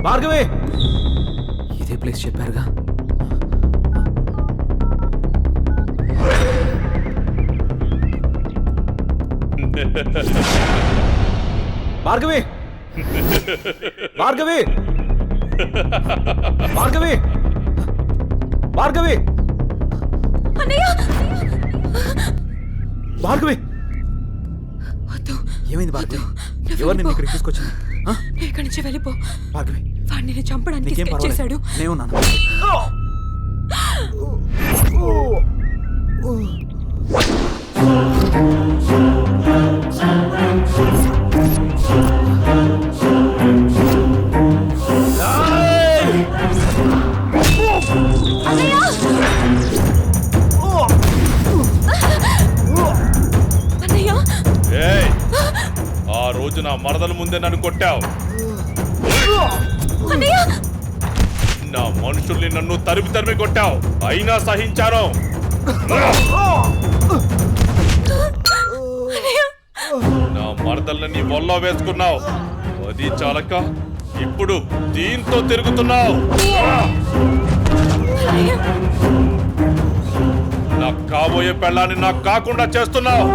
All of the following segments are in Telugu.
భార్గవి ఇదే ప్లేస్ చెప్పారుగా. భార్గవి భార్గవి భార్గవి భార్గవి భార్గవి ఏమైంది భార్గవి? ఎవరు నిన్ను ఇక్కడికి తీసుకొచ్చింది? ఇక్కడి నుంచి వెళ్ళిపో భార్గవి. వాడిని నేను చంపడానికి స్కెచ్ చేశాడు. నేనున్నాను. ఆ రోజు నా మరదల ముందే నన్ను కొట్టావు. నా మనుషుల్ని నన్ను తరిమి తరిమి కొట్టావు, అయినా సహించాను. నా మరదల్ని నీ వల్ల వేసుకున్నావు, అది చాలక ఇప్పుడు దీంతో తిరుగుతున్నావు. నాకు కాబోయే పెళ్ళాన్ని నాకు కాకుండా చేస్తున్నావు.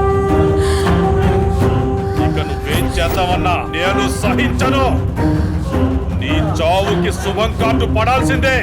ఇక నువ్వేం చేద్దామన్నా నేను సహించను. నీ చావుకి శుభం కార్డు పడాల్సిందే.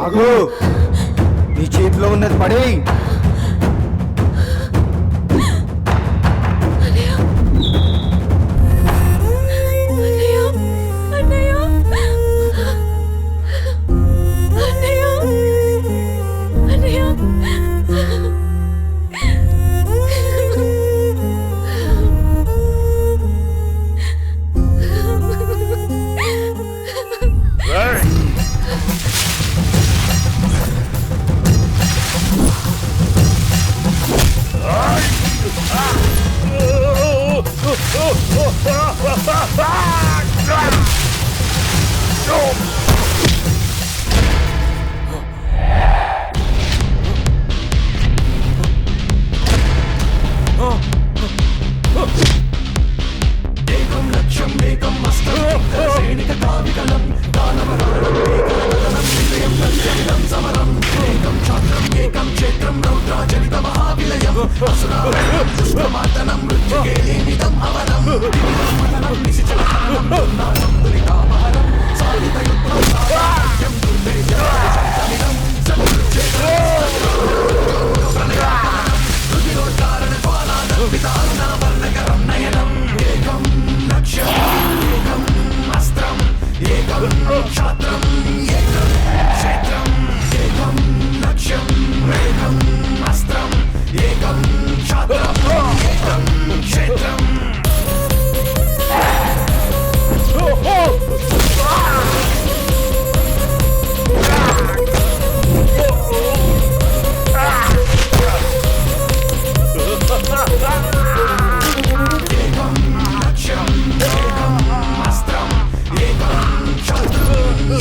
ఆగు, నీ చేతిలో ఉన్నది పడే.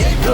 Yeah.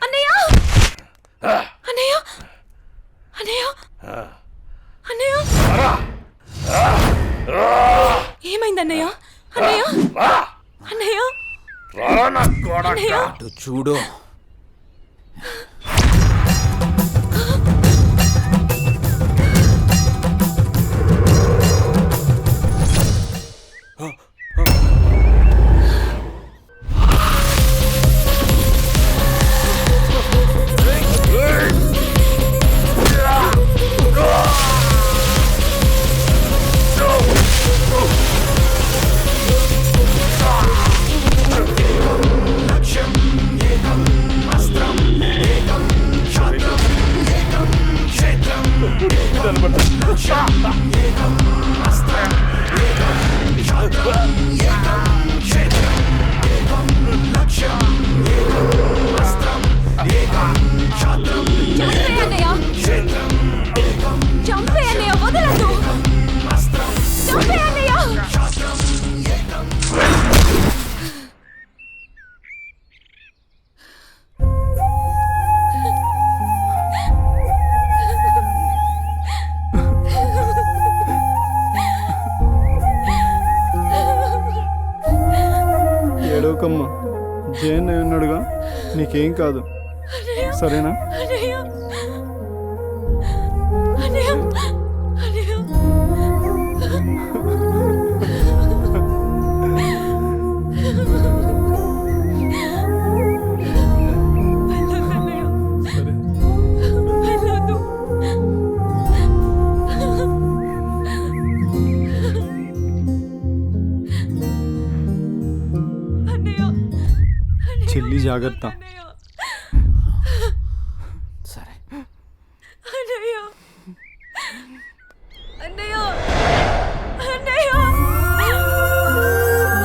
అన్నయ్య అన్నయ్య అన్నయ్య అన్నయ్య ఏమైంది అన్నయ్య అన్నయ్య అన్నయ్య అన్నయ్య అటు చూడు. చంపే అన్నయ్య వదలదు చంపే అన్నయ్య ఏడవకమ్మా, జయన్ ఉన్నాడుగా, నీకేం కాదు, సరేనా? అన్నయ్య అన్నయ్య అన్నయ్య సరే. వెళ్ళొద్దు అన్నయ్య చెల్లి జాగ్రత్త. అన్నయ్య సరే. అన్నయ్య అన్నయ్య అన్నయ్య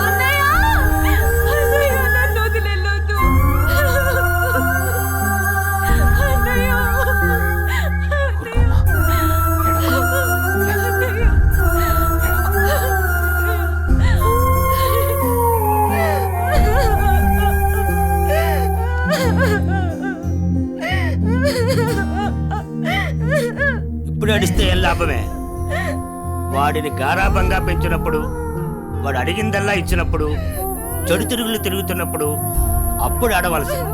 అన్నయ్య అన్నయ్య నన్ను వదిలేయొద్దు అన్నయ్య ఇప్పుడు అడిస్తే ఏం లాభమే? వాడిని గారాబంగా పెంచినప్పుడు, వాడు అడిగిందల్లా ఇచ్చినప్పుడు, చెడు తిరుగులు తిరుగుతున్నప్పుడు అప్పుడు ఆడవలసింది.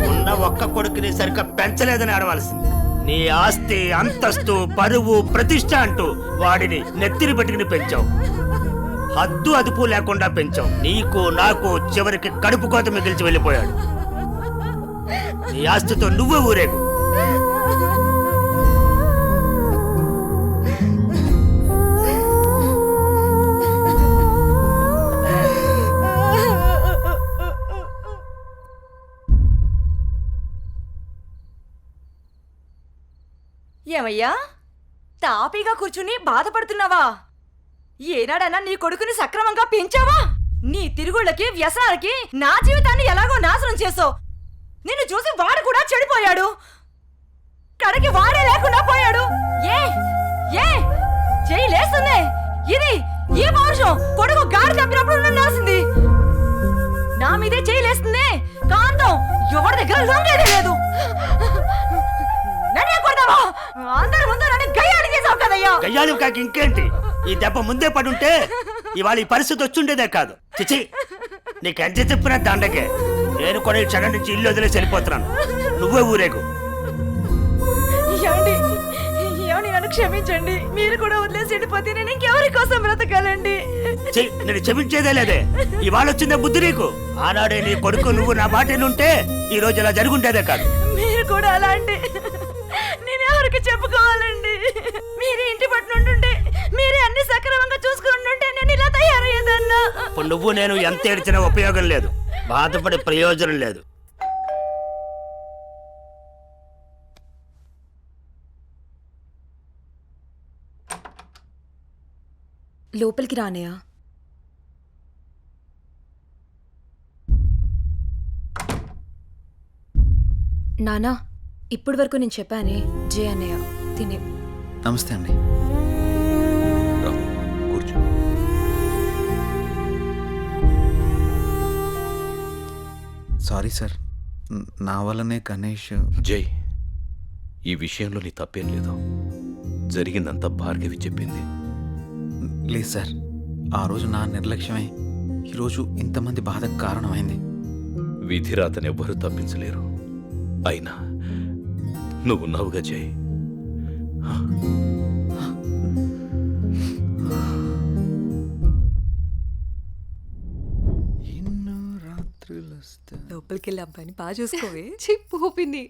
ఉన్న ఒక్క కొడుకుని సరిగ్గా పెంచలేదని ఆడవలసింది. నీ ఆస్తి, అంతస్తు, పరువు, ప్రతిష్ట అంటూ వాడిని నెత్తిని పెట్టుకుని పెంచావు. హద్దు అదుపు లేకుండా పెంచావు. నీకు నాకు చివరికి కడుపు కోత మిగిల్చి వెళ్ళిపోయాడు. నీ ఆస్తితో నువ్వే ఊరేగు. ఏమయ్యా తాపీగా కూర్చుని బాధపడుతున్నావా? ఏనాడన్నా నీ కొడుకుని సక్రమంగా పెంచావా? నీ తిరుగుళ్ళకి వ్యసనాలకి నా జీవితాన్ని ఎలాగో నాశనం చేసావు. నిన్ను చూసి వాడు కూడా చెడిపోయాడు. కడకి వాడే లేకుండా పోయాడు. ఏ ఏ చెయ్యి లేస్తుంది. ఇది ఈ పౌరుషం కొడుకు గాడి తప్పినప్పుడు ఉండాల్సింది. నా మీదే చెయ్యి లేస్తుంది. కాంతం ఎవరి దగ్గర లొంగేదే లేదు. అందరి ముందు నన్ను గయ్యాడి చేసావు కదయ్యా. గయ్యాలి కాక ఇంకేంటి? ఈ దెబ్బ ముందే పడుంటే ఇవాళ ఈ పరిస్థితి వచ్చుండేదే కాదు. చిచి, నీకు ఎంత చెప్పినా దండకే. నేను కూడా ఈ క్షణం నుంచి ఇల్లు వదిలేసి వెళ్ళిపోతున్నాను. నువ్వే ఊరేగు. ఏంటి క్షమించండి. మీరు కూడా వదిలేసి వెళ్ళిపోతే నేను ఇంకెవరి కోసం బ్రతకాలండి? నేను క్షమించేదే లేదే. ఇవాళ వచ్చిందే బుద్ధి నీకు. ఆనాడే నీ కొడుకు నువ్వు నా మాట ఉంటే ఈ రోజు ఇలా జరుగుంటేదే కాదు. మీరు కూడా అలా అంటే నేను ఎవరికి చెప్పుకోవాలండి? మీరే ఇంటి పట్టు ఉంటుంటే, మీరే అన్ని సక్రమంగా చూసుకుని ఉంటే నేను ఇలా తయారయ్యేదన్నా. ఇప్పుడు నువ్వు నేను ఎంత ఏడ్చినా ఉపయోగం లేదు, బాధపడే ప్రయోజనం లేదు. లోపలికి రానయ్యా. నానా, ఇప్పటి వరకు నేను చెప్పానే జే అన్నయ్య తినే. నమస్తే అండి. కూర్చో. సారీ సార్, నా వల్లనే గణేష్. జై, ఈ విషయంలో నీ తప్పేం లేదు. జరిగిందంతా భార్గవి చెప్పింది. లేదు సార్, ఆ రోజు నా నిర్లక్ష్యమే ఈరోజు ఇంతమంది బాధకు కారణమైంది. విధిరాతను ఎవ్వరూ తప్పించలేరు. అయినా నువ్వున్నావుగా జై. ఎన్నో రాత్రులు వస్తా. లోపలికి వెళ్ళి అబ్బాయిని బాగా చూసుకోవే. చిప్పు పిన్ని.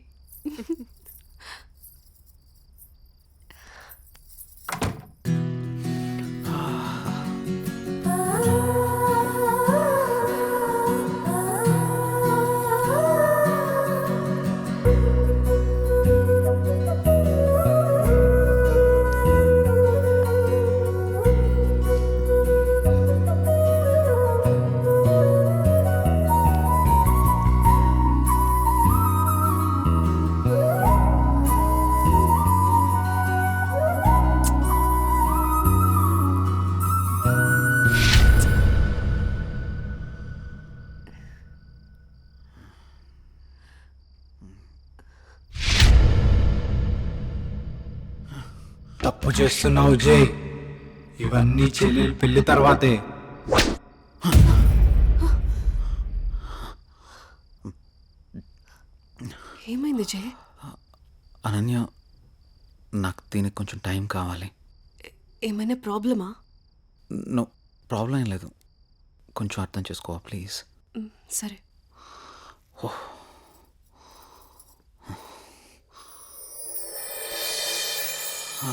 తప్పు చేస్తున్నావు జై. ఇవన్నీ చెల్లెలు పెళ్లి తర్వాతే. ఏమైంది జే? అనన్య, నాకు దీనికి కొంచెం టైం కావాలి. ఏమైనా ప్రాబ్లమా? నో ప్రాబ్లం ఏం లేదు, కొంచెం అర్థం చేసుకోవా ప్లీజ్. సరే. ఆ